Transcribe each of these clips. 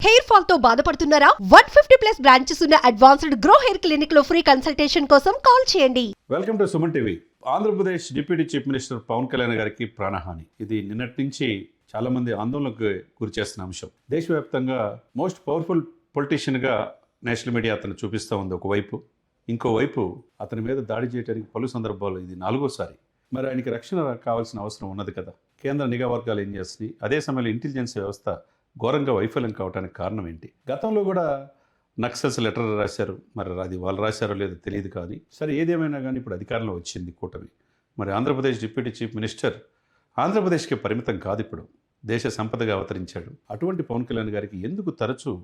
Hair fall తో బాధపడుతున్నారా? 150+ branches ఉన్న అడ్వాన్స్డ్ గ్రో హెయిర్ క్లినిక్ లో ఫ్రీ కన్సల్టేషన్ కోసం కాల్ చేయండి. Welcome to Suman TV. Andhra Pradesh deputy chief minister Pawan Kalyan గారికి ప్రాణహాని. ఇది నిన్నటి నుంచి చాలా మంది ఆందోళనకు గురి చేస్తున్న అంశం. దేశవ్యాప్తంగా మోస్ట్ పవర్ఫుల్ పొలిటీషియన్గా నేషనల్ మీడియా అతను చూపిస్తూ ఉంది ఒకవైపు. ఇంకోవైపు అతని మీద దాడి చేయడానికి పలు సందర్భాల్లో ఇది 4వసారి. మరి ఆయనకి రక్షణ కావాల్సిన అవసరం ఉన్నది కదా. కేంద్ర నిఘా వర్గాలు ఏం చేస్తున్నాయి? అదే సమయంలో ఇంటెలిజెన్స్ వ్యవస్థ ఘోరంగా వైఫల్యం కావడానికి కారణం ఏంటి? గతంలో కూడా నక్సల్స్ లెటర్ రాశారు. మరి అది వాళ్ళు రాశారో లేదో తెలియదు. కానీ సరే, ఏదేమైనా కానీ ఇప్పుడు అధికారంలో వచ్చింది కూటమి. మరి ఆంధ్రప్రదేశ్ డిప్యూటీ చీఫ్ మినిస్టర్ ఆంధ్రప్రదేశ్కి పరిమితం కాదు, ఇప్పుడు దేశ సంపదగా అవతరించాడు. అటువంటి పవన్ కళ్యాణ్ గారికి ఎందుకు తరచూ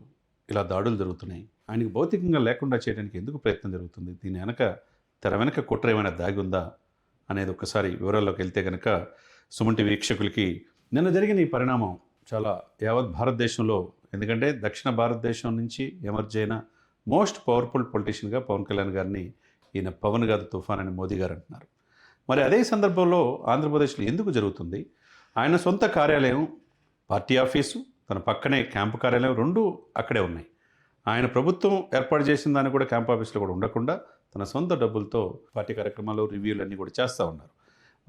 ఇలా దాడులు జరుగుతున్నాయి? ఆయనకు భౌతికంగా లేకుండా చేయడానికి ఎందుకు ప్రయత్నం జరుగుతుంది? దీని తెర వెనక కుట్ర ఏమైనా దాగి ఉందా అనేది ఒక్కసారి వివరాల్లోకి వెళ్తే కనుక, సుమన్ టీవీ వీక్షకులకి నిన్న జరిగిన ఈ పరిణామం చాలా యావత్ భారతదేశంలో, ఎందుకంటే దక్షిణ భారతదేశం నుంచి ఎమర్జ్ అయిన మోస్ట్ పవర్ఫుల్ పొలిటీషియన్గా పవన్ కళ్యాణ్ గారిని ఈయన పవన్ గారు తుఫాన్ అని మోదీ గారు అంటున్నారు. మరి అదే సందర్భంలో ఆంధ్రప్రదేశ్లో ఎందుకు జరుగుతుంది? ఆయన సొంత కార్యాలయం, పార్టీ ఆఫీసు, తన పక్కనే క్యాంపు కార్యాలయం రెండూ అక్కడే ఉన్నాయి. ఆయన ప్రభుత్వం ఏర్పాటు చేసిన దాన్ని కూడా క్యాంప్ ఆఫీస్లో కూడా ఉండకుండా తన సొంత డబ్బులతో పార్టీ కార్యక్రమాలు, రివ్యూలు అన్నీ కూడా చేస్తూ ఉన్నారు.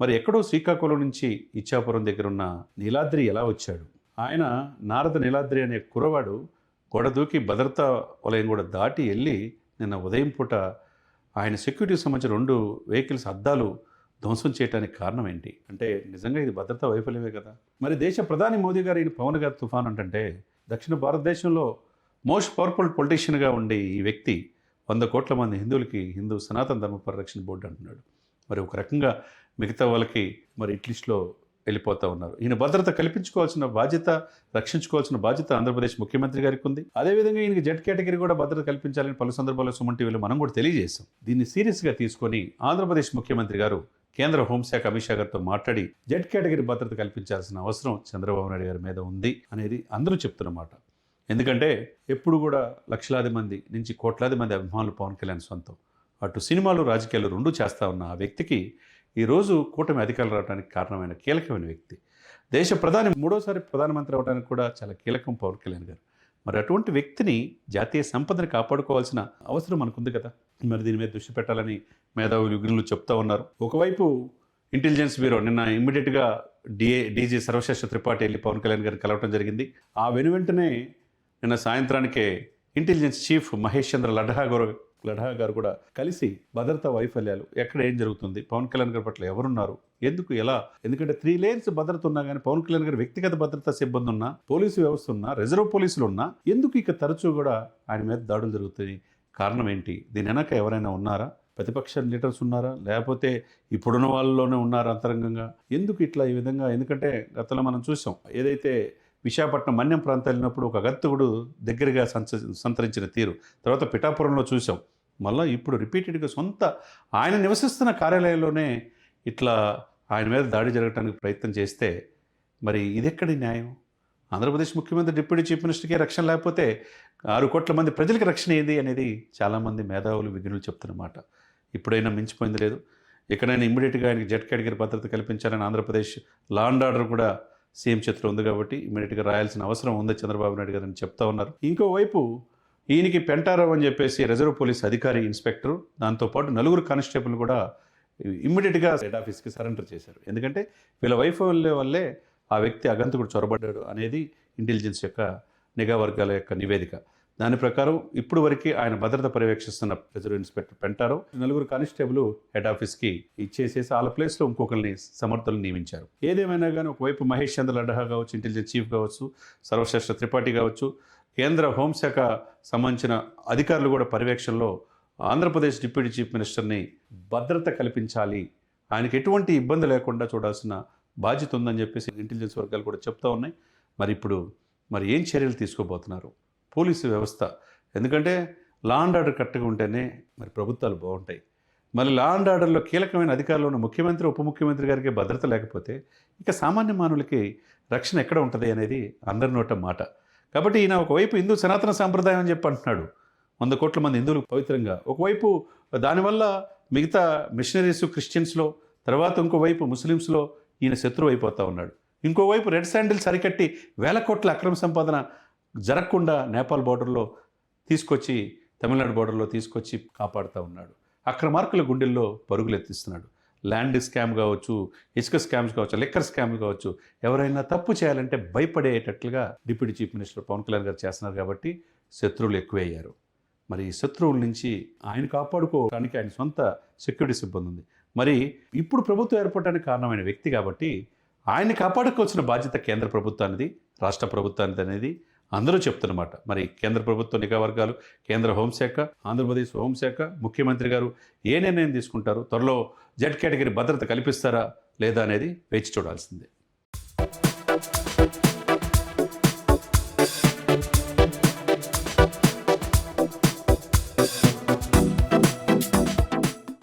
మరి ఎక్కడో శ్రీకాకుళం నుంచి ఇచ్చాపురం దగ్గర ఉన్న నీలాద్రి ఎలా వచ్చాడు? ఆయన నారద నీలాద్రి అనే కురవాడు గొడ దూకి భద్రతా వలయం కూడా దాటి వెళ్ళి నిన్న ఉదయం పూట ఆయన సెక్యూరిటీకి సంబంధించిన 2 వెహికల్స్ అద్దాలు ధ్వంసం చేయడానికి కారణం ఏంటి? అంటే నిజంగా ఇది భద్రతా వైఫల్యమే కదా. మరి దేశ ప్రధాని మోదీ గారు ఈయన పవన్ గారు తుఫాన్ అంటే, దక్షిణ భారతదేశంలో మోస్ట్ పవర్ఫుల్ పొలిటీషియన్గా ఉండే ఈ వ్యక్తి 100 కోట్ల మంది హిందువులకి హిందూ సనాతన ధర్మ పరిరక్షణ బోర్డు అంటున్నాడు. మరి ఒక రకంగా మిగతా వాళ్ళకి మరి ఇట్లిస్ట్లో వెళ్ళిపోతూ ఉన్నారు. ఈయన భద్రత కల్పించుకోవాల్సిన బాధ్యత, రక్షించుకోవాల్సిన బాధ్యత ఆంధ్రప్రదేశ్ ముఖ్యమంత్రి గారికి ఉంది. అదేవిధంగా ఈయనకి జెడ్ కేటగిరీ కూడా భద్రత కల్పించాలని పలు సందర్భాల్లో సుమన్ టీవీలో మనం కూడా తెలియజేశాం. దీన్ని సీరియస్గా తీసుకొని ఆంధ్రప్రదేశ్ ముఖ్యమంత్రి గారు కేంద్ర హోంశాఖ అమిత్ షా గారితో మాట్లాడి జెడ్ కేటగిరీ భద్రత కల్పించాల్సిన అవసరం చంద్రబాబు నాయుడు గారి మీద ఉంది అనేది అందరూ చెప్తున్నమాట. ఎందుకంటే ఎప్పుడు కూడా లక్షలాది మంది నుంచి కోట్లాది మంది అభిమానులు పవన్ కళ్యాణ్ సొంతం. అటు సినిమాలు, రాజకీయాలు రెండూ చేస్తూ ఉన్న ఆ వ్యక్తికి ఈరోజు కూటమి అధికారులు రావడానికి కారణమైన కీలకమైన వ్యక్తి, దేశ ప్రధాని 3వసారి ప్రధానమంత్రి అవడానికి కూడా చాలా కీలకం పవన్ కళ్యాణ్ గారు. మరి అటువంటి వ్యక్తిని, జాతీయ సంపదని కాపాడుకోవాల్సిన అవసరం మనకుంది కదా. మరి దీని మీద దృష్టి పెట్టాలని మేధావులు, విజ్ఞులు చెప్తా ఉన్నారు. ఒకవైపు ఇంటెలిజెన్స్ బ్యూరో నిన్న ఇమ్మీడియట్గా డీజీ సర్వశేష త్రిపాఠి వెళ్ళి పవన్ కళ్యాణ్ గారిని కలవటం జరిగింది. ఆ వెనువెంటనే నిన్న సాయంత్రానికే ఇంటెలిజెన్స్ చీఫ్ మహేష్ చంద్ర లడ్హా గారు కూడా కలిసి భద్రతా వైఫల్యాలు, ఎక్కడ ఏం జరుగుతుంది, పవన్ కళ్యాణ్ గారి పట్ల ఎవరున్నారు, ఎందుకు, ఎలా, ఎందుకంటే 3 లేయర్స్ భద్రత ఉన్నా కానీ పవన్ కళ్యాణ్ గారి వ్యక్తిగత భద్రతా సిబ్బంది ఉన్నా, పోలీసు వ్యవస్థ ఉన్నా, రిజర్వ్ పోలీసులు ఉన్నా, ఎందుకు ఇక తరచూ కూడా ఆయన మీద దాడులు జరుగుతాయి? కారణం ఏంటి? దీని వెనక ఎవరైనా ఉన్నారా? ప్రతిపక్ష లీడర్స్ ఉన్నారా? లేకపోతే ఇప్పుడున్న వాళ్ళలోనే ఉన్నారా అంతరంగంగా? ఎందుకు ఇట్లా ఈ విధంగా? ఎందుకంటే గతంలో మనం చూసాం, ఏదైతే విశాఖపట్నం మన్యం ప్రాంతాలు వెళ్ళినప్పుడు ఒక అగంతకుడు దగ్గరగా సంతరించిన తీరు, తర్వాత పిఠాపురంలో చూసాం. మళ్ళీ ఇప్పుడు రిపీటెడ్గా సొంత ఆయన నివసిస్తున్న కార్యాలయంలోనే ఇట్లా ఆయన మీద దాడి జరగడానికి ప్రయత్నం చేస్తే మరి ఇదెక్కడి న్యాయం? ఆంధ్రప్రదేశ్ ముఖ్యమంత్రి, డిప్యూటీ చీఫ్ మినిస్టర్కి రక్షణ లేకపోతే 6 కోట్ల మంది ప్రజలకి రక్షణ ఏది అనేది చాలామంది మేధావులు, విజ్ఞులు చెప్తున్నమాట. ఇప్పుడైనా మించిపోయింది లేదు. ఎక్కడైనా ఇమ్మీడియట్గా ఆయనకి జెడ్ కేటగిరీ భద్రత కల్పించాలని ఆంధ్రప్రదేశ్ లా అండ్ ఆర్డర్ కూడా సీఎం చేతిలో ఉంది కాబట్టి ఇమ్మీడియట్గా రాయాల్సిన అవసరం ఉంది చంద్రబాబు నాయుడు గారు అని చెప్తా ఉన్నారు. ఇంకోవైపు ఈయనకి పెంటారావు అని చెప్పేసి రిజర్వ్ పోలీస్ అధికారి, ఇన్స్పెక్టర్, దాంతోపాటు 4 కానిస్టేబుల్ కూడా ఇమ్మీడియట్గా హెడ్ ఆఫీస్కి సరెండర్ చేశారు. ఎందుకంటే వీళ్ళ వైఫల్యం వల్లే ఆ వ్యక్తి అగంతకుడు చొరబడ్డాడు అనేది ఇంటెలిజెన్స్ యొక్క నిఘా వర్గాల యొక్క నివేదిక. దాని ప్రకారం ఇప్పుడు వరకు ఆయన భద్రత పర్యవేక్షిస్తున్న reserve inspector Pentarao 4 constable head ఆఫీస్కి ఇచ్చేసేసి వాళ్ళ ప్లేస్లో ఇంకొకరిని సమర్థులను నియమించారు. ఏదేమైనా కానీ ఒకవైపు మహేష్ చంద్ర లడ్హా కావచ్చు, ఇంటెలిజెన్స్ చీఫ్ కావచ్చు, సర్వశ్రేష్ఠ త్రిపాఠి కావచ్చు, కేంద్ర హోంశాఖ సంబంధించిన అధికారులు కూడా పర్యవేక్షణలో ఆంధ్రప్రదేశ్ డిప్యూటీ చీఫ్ మినిస్టర్ని భద్రత కల్పించాలి, ఆయనకి ఎటువంటి ఇబ్బంది లేకుండా చూడాల్సిన బాధ్యత ఉందని చెప్పేసి ఇంటెలిజెన్స్ వర్గాలు కూడా చెప్తా ఉన్నాయి. ఇప్పుడు ఏం చర్యలు తీసుకోబోతున్నారు పోలీసు వ్యవస్థ? ఎందుకంటే లా అండ్ ఆర్డర్ కరెక్ట్గా ఉంటేనే మరి ప్రభుత్వాలు బాగుంటాయి. మరి లా అండ్ ఆర్డర్లో కీలకమైన అధికారులు ఉన్న ముఖ్యమంత్రి, ఉప ముఖ్యమంత్రి గారికి భద్రత లేకపోతే ఇక సామాన్య మానవులకి రక్షణ ఎక్కడ ఉంటుంది అనేది అందరి నోట మాట. కాబట్టి ఈయన ఒకవైపు హిందూ సనాతన సాంప్రదాయం అని చెప్పి అంటున్నాడు, 100 కోట్ల మంది హిందువులు పవిత్రంగా. ఒకవైపు దానివల్ల మిగతా మిషనరీస్, క్రిస్టియన్స్లో, తర్వాత ఇంకోవైపు ముస్లిమ్స్లో ఈయన శత్రువు అయిపోతూ ఉన్నాడు. ఇంకోవైపు రెడ్ శాండిల్స్ అరికట్టి 1000 కోట్ల అక్రమ సంపాదన జరగకుండా నేపాల్ బోర్డర్లో తీసుకొచ్చి తమిళనాడు బోర్డర్లో తీసుకొచ్చి కాపాడుతూ ఉన్నాడు. అక్రమార్కుల గుండెల్లో పరుగులు ఎత్తిస్తున్నాడు. ల్యాండ్ స్కామ్ కావచ్చు, ఇసుక స్కామ్స్ కావచ్చు, లిక్కర్ స్కామ్ కావచ్చు, ఎవరైనా తప్పు చేయాలంటే భయపడేటట్లుగా deputy chief minister Pawan Kalyan garu చేస్తున్నారు కాబట్టి శత్రువులు ఎక్కువయ్యారు. మరి ఈ శత్రువుల నుంచి ఆయన కాపాడుకోవడానికి ఆయన సొంత సెక్యూరిటీ సిబ్బంది ఉంది. మరి ఇప్పుడు ప్రభుత్వం ఏర్పడడానికి కారణమైన వ్యక్తి కాబట్టి ఆయన్ని కాపాడుకోవాల్సిన బాధ్యత కేంద్ర ప్రభుత్వానిది, రాష్ట్ర ప్రభుత్వానిది అనేది అందరూ చెప్తున్నమాట. మరి కేంద్ర ప్రభుత్వ నిఘా వర్గాలు, కేంద్ర హోంశాఖ, ఆంధ్రప్రదేశ్ హోంశాఖ, ముఖ్యమంత్రి గారు ఏ నిర్ణయం తీసుకుంటారు, త్వరలో జెడ్ కేటగిరీ భద్రత కల్పిస్తారా లేదా అనేది వేచి చూడాల్సిందే.